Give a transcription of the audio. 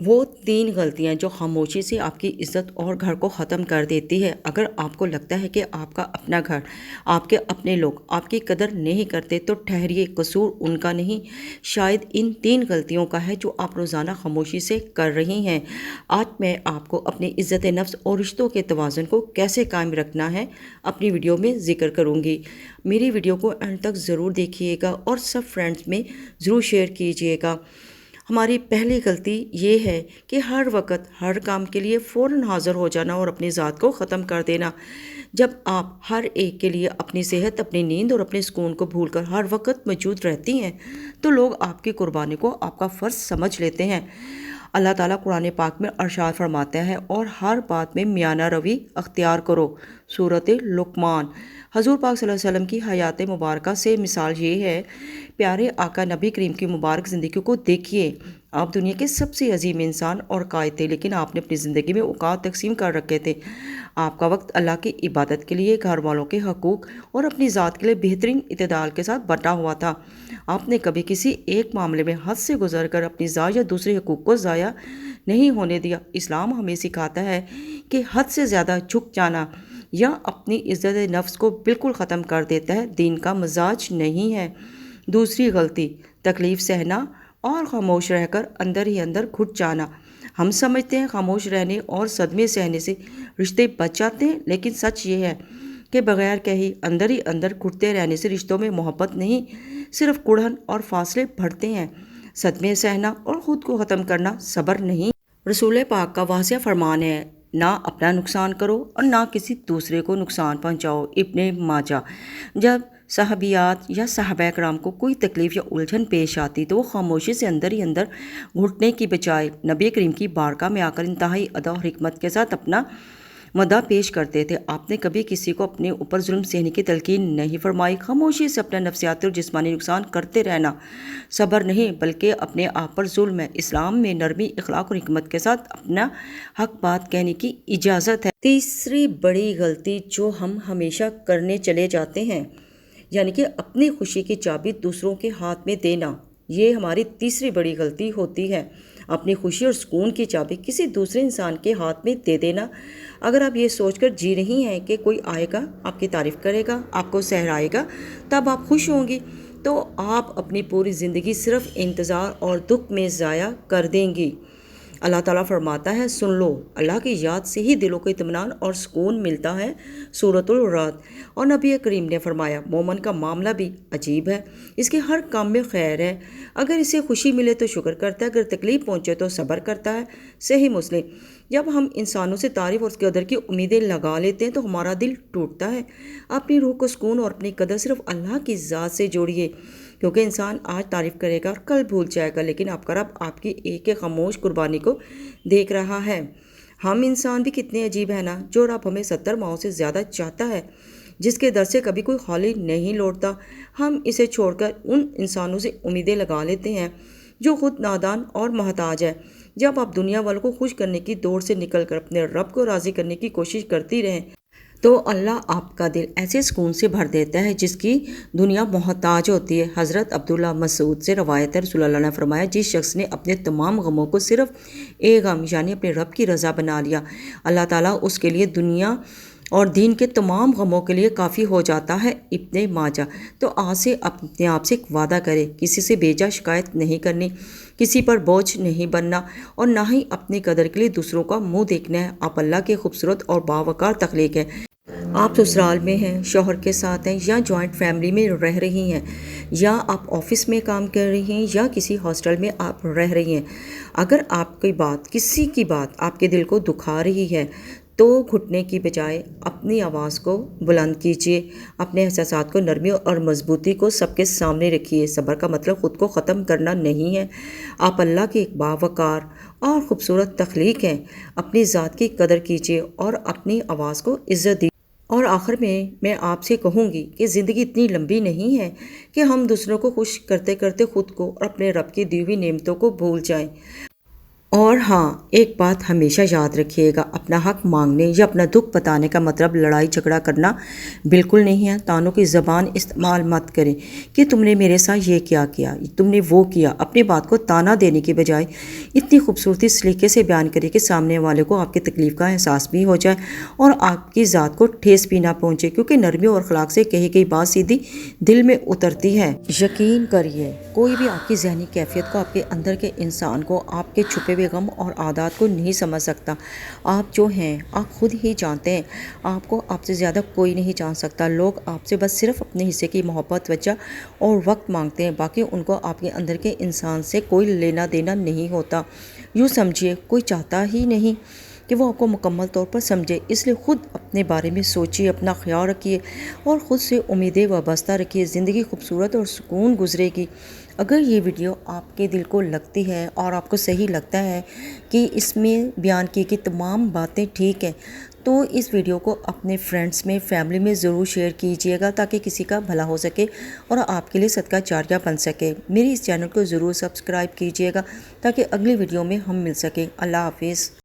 وہ 3 غلطیاں جو خاموشی سے آپ کی عزت اور گھر کو ختم کر دیتی ہے۔ اگر آپ کو لگتا ہے کہ آپ کا اپنا گھر، آپ کے اپنے لوگ آپ کی قدر نہیں کرتے تو ٹھہریے، قصور ان کا نہیں، شاید ان 3 غلطیوں کا ہے جو آپ روزانہ خاموشی سے کر رہی ہیں۔ آج میں آپ کو اپنی عزت نفس اور رشتوں کے توازن کو کیسے قائم رکھنا ہے اپنی ویڈیو میں ذکر کروں گی۔ میری ویڈیو کو اینڈ تک ضرور دیکھیے گا اور سب فرینڈز میں ضرور شیئر کیجیے گا۔ ہماری پہلی غلطی یہ ہے کہ ہر وقت ہر کام کے لیے فوراً حاضر ہو جانا اور اپنی ذات کو ختم کر دینا۔ جب آپ ہر ایک کے لیے اپنی صحت، اپنی نیند اور اپنے سکون کو بھول کر ہر وقت موجود رہتی ہیں تو لوگ آپ کی قربانی کو آپ کا فرض سمجھ لیتے ہیں۔ اللہ تعالیٰ قرآن پاک میں ارشاد فرماتا ہے، اور ہر بات میں میانہ روی اختیار کرو، سورۃ لقمان۔ حضور پاک صلی اللہ علیہ وسلم کی حیات مبارکہ سے مثال یہ ہے۔ پیارے آقا نبی کریم کی مبارک زندگی کو دیکھیے۔ آپ دنیا کے سب سے عظیم انسان اور قائد تھے، لیکن آپ نے اپنی زندگی میں اوقات تقسیم کر رکھے تھے۔ آپ کا وقت اللہ کی عبادت کے لیے، گھر والوں کے حقوق اور اپنی ذات کے لیے بہترین اعتدال کے ساتھ بٹا ہوا تھا۔ آپ نے کبھی کسی ایک معاملے میں حد سے گزر کر اپنی ذات یا دوسرے حقوق کو ضائع نہیں ہونے دیا۔ اسلام ہمیں سکھاتا ہے کہ حد سے زیادہ جھک جانا یا اپنی عزت نفس کو بالکل ختم کر دیتا ہے، دین کا مزاج نہیں ہے۔ دوسری غلطی، تکلیف سہنا اور خاموش رہ کر اندر ہی اندر گھٹ جانا۔ ہم سمجھتے ہیں خاموش رہنے اور صدمے سہنے سے رشتے بچ جاتے ہیں، لیکن سچ یہ ہے کہ بغیر کہی اندر ہی اندر گھٹتے رہنے سے رشتوں میں محبت نہیں، صرف کڑھن اور فاصلے بڑھتے ہیں۔ صدمے سہنا اور خود کو ختم کرنا صبر نہیں۔ رسول پاک کا واضح فرمان ہے، نہ اپنا نقصان کرو اور نہ کسی دوسرے کو نقصان پہنچاؤ۔ ابن ماجہ۔ جب صحابیات یا صحابہ کرام کو کوئی تکلیف یا الجھن پیش آتی تو وہ خاموشی سے اندر ہی اندر گھٹنے کی بجائے نبی کریم کی بارگاہ میں آ کر انتہائی ادب اور حکمت کے ساتھ اپنا مدعا پیش کرتے تھے۔ آپ نے کبھی کسی کو اپنے اوپر ظلم سہنے کی تلقین نہیں فرمائی۔ خاموشی سے اپنا نفسیاتی اور جسمانی نقصان کرتے رہنا صبر نہیں بلکہ اپنے آپ پر ظلم ہے۔ اسلام میں نرمی، اخلاق اور حکمت کے ساتھ اپنا حق بات کہنے کی اجازت ہے۔ تیسری بڑی غلطی جو ہم ہمیشہ کرنے چلے جاتے ہیں، یعنی کہ اپنی خوشی کی چابی دوسروں کے ہاتھ میں دینا۔ یہ ہماری تیسری بڑی غلطی ہوتی ہے، اپنی خوشی اور سکون کی چابی کسی دوسرے انسان کے ہاتھ میں دے دینا۔ اگر آپ یہ سوچ کر جی رہی ہیں کہ کوئی آئے گا، آپ کی تعریف کرے گا، آپ کو سہرائے گا، تب آپ خوش ہوں گی، تو آپ اپنی پوری زندگی صرف انتظار اور دکھ میں ضائع کر دیں گی۔ اللہ تعالیٰ فرماتا ہے، سن لو، اللہ کی یاد سے ہی دلوں کو اطمینان اور سکون ملتا ہے، سورۃ الرعد۔ اور نبی کریم نے فرمایا، مومن کا معاملہ بھی عجیب ہے، اس کے ہر کام میں خیر ہے، اگر اسے خوشی ملے تو شکر کرتا ہے، اگر تکلیف پہنچے تو صبر کرتا ہے۔ صحیح مسلم۔ جب ہم انسانوں سے تعریف اور قدر کی امیدیں لگا لیتے ہیں تو ہمارا دل ٹوٹتا ہے۔ اپنی روح کو سکون اور اپنی قدر صرف اللہ کی ذات سے جوڑیے، کیونکہ انسان آج تعریف کرے گا اور کل بھول جائے گا، لیکن آپ کا رب آپ کی ایک ایک خاموش قربانی کو دیکھ رہا ہے۔ ہم انسان بھی کتنے عجیب ہیں نا، جو رب ہمیں 70 ماؤں سے زیادہ چاہتا ہے، جس کے در سے کبھی کوئی خالی نہیں لوٹتا، ہم اسے چھوڑ کر ان انسانوں سے امیدیں لگا لیتے ہیں جو خود نادان اور محتاج ہے۔ جب آپ دنیا والوں کو خوش کرنے کی دوڑ سے نکل کر اپنے رب کو راضی کرنے کی کوشش کرتی رہیں تو اللہ آپ کا دل ایسے سکون سے بھر دیتا ہے جس کی دنیا محتاج ہوتی ہے۔ حضرت عبداللہ مسعود سے روایت ہے، رسول اللہ نے فرمایا، جس شخص نے اپنے تمام غموں کو صرف ایک غم یعنی اپنے رب کی رضا بنا لیا، اللہ تعالیٰ اس کے لیے دنیا اور دین کے تمام غموں کے لیے کافی ہو جاتا ہے۔ ابن ماجہ۔ تو آج سے اپنے آپ سے ایک وعدہ کرے، کسی سے بیجا شکایت نہیں کرنی، کسی پر بوجھ نہیں بننا اور نہ ہی اپنی قدر کے لیے دوسروں کا منہ دیکھنا ہے۔ آپ اللہ کے خوبصورت اور باوقار تخلیق ہیں۔ آپ سسرال میں ہیں، شوہر کے ساتھ ہیں، یا جوائنٹ فیملی میں رہ رہی ہیں، یا آپ آفس میں کام کر رہی ہیں، یا کسی ہاسٹل میں آپ رہ رہی ہیں، اگر آپ کی بات، کسی کی بات آپ کے دل کو دکھا رہی ہے تو گھٹنے کی بجائے اپنی آواز کو بلند کیجیے، اپنے احساسات کو نرمی اور مضبوطی کو سب کے سامنے رکھیے۔ صبر کا مطلب خود کو ختم کرنا نہیں ہے، آپ اللہ کی ایک باوقار اور خوبصورت تخلیق ہیں، اپنی ذات کی قدر کیجیے اور اپنی آواز کو عزت دیجیے۔ اور آخر میں آپ سے کہوں گی کہ زندگی اتنی لمبی نہیں ہے کہ ہم دوسروں کو خوش کرتے کرتے خود کو اور اپنے رب کی دی ہوئی نعمتوں کو بھول جائیں۔ اور ہاں، ایک بات ہمیشہ یاد رکھیے گا، اپنا حق مانگنے یا اپنا دکھ بتانے کا مطلب لڑائی جھگڑا کرنا بالکل نہیں ہے۔ تانوں کی زبان استعمال مت کریں کہ تم نے میرے ساتھ یہ کیا، تم نے وہ کیا۔ اپنی بات کو تانا دینے کی بجائے اتنی خوبصورتی سلیقے سے بیان کرے کہ سامنے والے کو آپ کی تکلیف کا احساس بھی ہو جائے اور آپ کی ذات کو ٹھیس بھی نہ پہنچے، کیونکہ نرمی اور اخلاق سے کہی گئی بات سیدھی دل میں اترتی ہے۔ یقین کریے، کوئی بھی آپ کی ذہنی کیفیت کو، آپ کے اندر کے انسان کو، آپ کے چھپے ہوئے غم اور عادات کو نہیں سمجھ سکتا۔ آپ جو ہیں آپ خود ہی جانتے ہیں، آپ کو آپ سے زیادہ کوئی نہیں جان سکتا۔ لوگ آپ سے بس صرف اپنے حصے کی محبت، توجہ اور وقت مانگتے ہیں، باقی ان کو آپ کے اندر کے انسان سے کوئی لینا دینا نہیں ہوتا۔ یوں سمجھیے کوئی چاہتا ہی نہیں کہ وہ آپ کو مکمل طور پر سمجھے، اس لیے خود اپنے بارے میں سوچیے، اپنا خیال رکھیے اور خود سے امیدیں وابستہ رکھیے۔ زندگی خوبصورت اور سکون گزرے گی۔ اگر یہ ویڈیو آپ کے دل کو لگتی ہے اور آپ کو صحیح لگتا ہے کہ اس میں بیان کی گئی تمام باتیں ٹھیک ہیں، تو اس ویڈیو کو اپنے فرینڈس میں، فیملی میں ضرور شیئر کیجیے گا تاکہ کسی کا بھلا ہو سکے اور آپ کے لیے صدقہ جاریہ بن سکے۔ میری اس چینل کو ضرور سبسکرائب کیجیے گا تاکہ اگلی ویڈیو میں ہم مل سکیں۔ اللہ حافظ۔